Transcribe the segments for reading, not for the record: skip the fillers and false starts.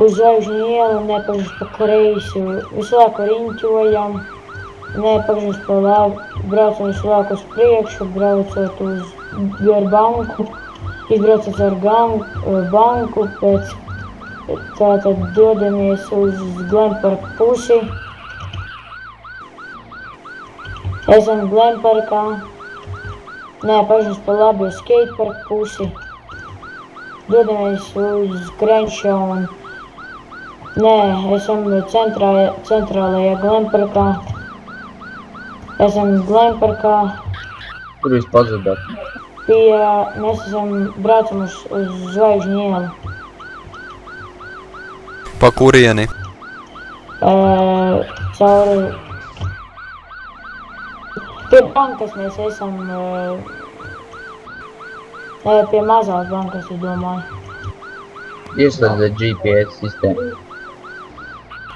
uz Zvaigžņu ielu, nepagriež pa kreisi, visu laiku riņķojam, nepagriež pa labi, braucam visu laiku uz priekšu, braucot gar banku, izbraucot ar banku, pēc tātad dodamies uz Glenparka pusi. Esam Glenparkā, nepagriež pa labi uz skateparka pusi. Dodamies uz Crenshaw un esam centrālajā Glenparkā. Esam Glenparkā. Kur jūs pazudāt? Mēs braucam uz Zvaigžņu ielu. Pa kurieni? Cauri pie bankas mēs esam, pie mazās bankas, es domāju. Ieslēdzat GPS sistēmu.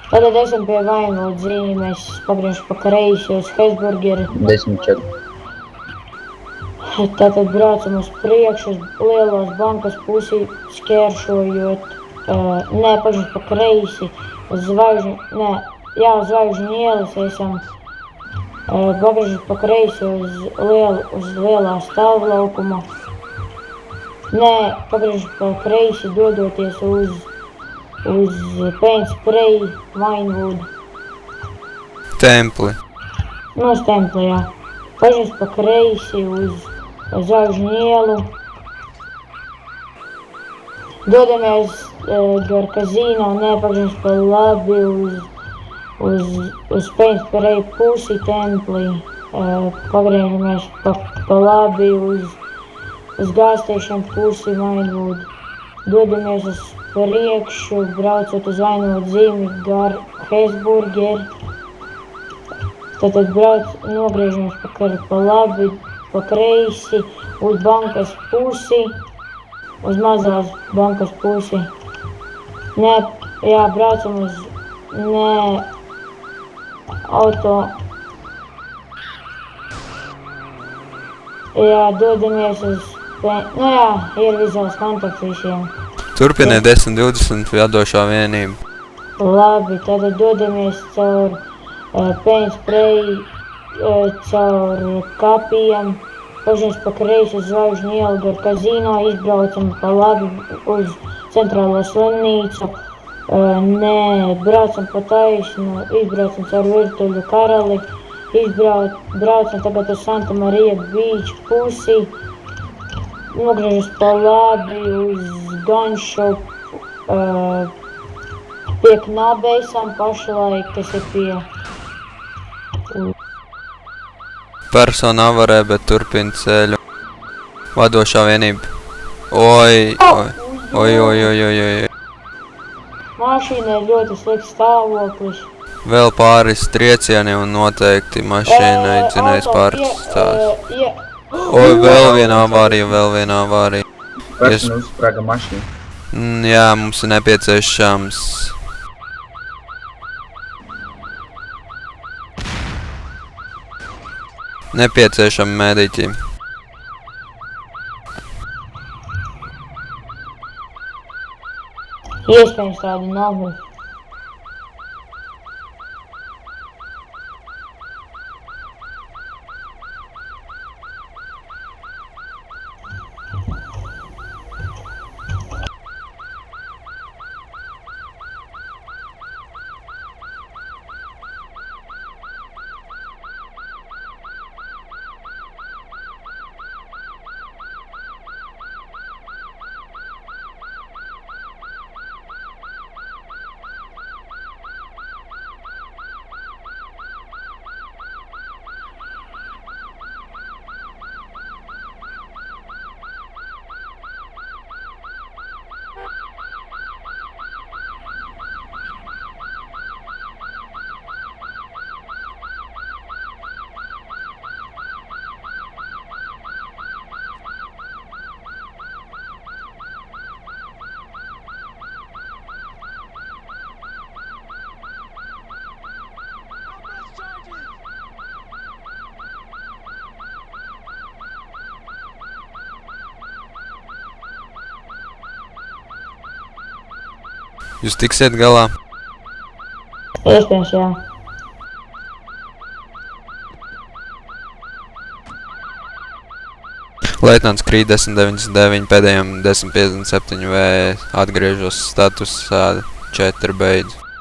Tātad esam pie Vainvoda zīmes, pagriežam pa kreisi uz Hesburgeri. 10-4. Tātad braucam uz priekšu, uz lielās bankas pusi, skēršojot, pagriežam pa kreisi, uz Zvaigžņu ielas esam, pagriežam pa kreisi uz lielā stāvlaukuma. Pagriežam pa kreisi, dodoties uz Paint Spray, Vinewood. Templi. Uz templi, jā. Pagriežam pa kreisi uz Zvaigžņu ielu. Dodamies gar kazino, pagriežam pa labi uz Paint Spray pusi templi. Pagriežamies pa labi uz gāztiešiem pusi Vinewood. Dodamies uz priekšu, braucot uz Vainvoda zīmi gar Hesburgeri. Tātad nogriežamies pa labi, pa kreisi, uz bankas pusi, uz mazās bankas pusi. Braucam uz auto. Dodamies uz ir vizuāls kontakts visiem. Turpiniet 10-20 vadošā vienība. Labi, tātad dodamies caur Paint Spray, caur kapiem, pagriežamies pa kreisi uz Zvaigžņu ielu gar kazino, izbraucam pa labi uz centrālo slimnīcu, braucam pa taisnu, izbraucam caur Virtuļu karali, braucam tagad uz Santa Maria Beach pusi, nogriežamies pa labi uz Gunshop, pie Knabejsam pašlaik, kas ir pie Persona avarē, bet turpina ceļu. Vadošā vienība. Oi. Mašīna ir ļoti slikts stāvoklis. Vēl pāris triecieni un noteikti mašīnai dzinējs pārstās. Oi, vēl viena avārija. Persona uzsprāga mašīnu. Jā, mums ir nepieciešams. Nepieciešami mediķi. Iespējams tādi nav. Jūs tiksiet galā? Iespējams, jā. Leitnants Krīt 1099 pēdējiem 1057 V atgriežos statusā 4 beidz.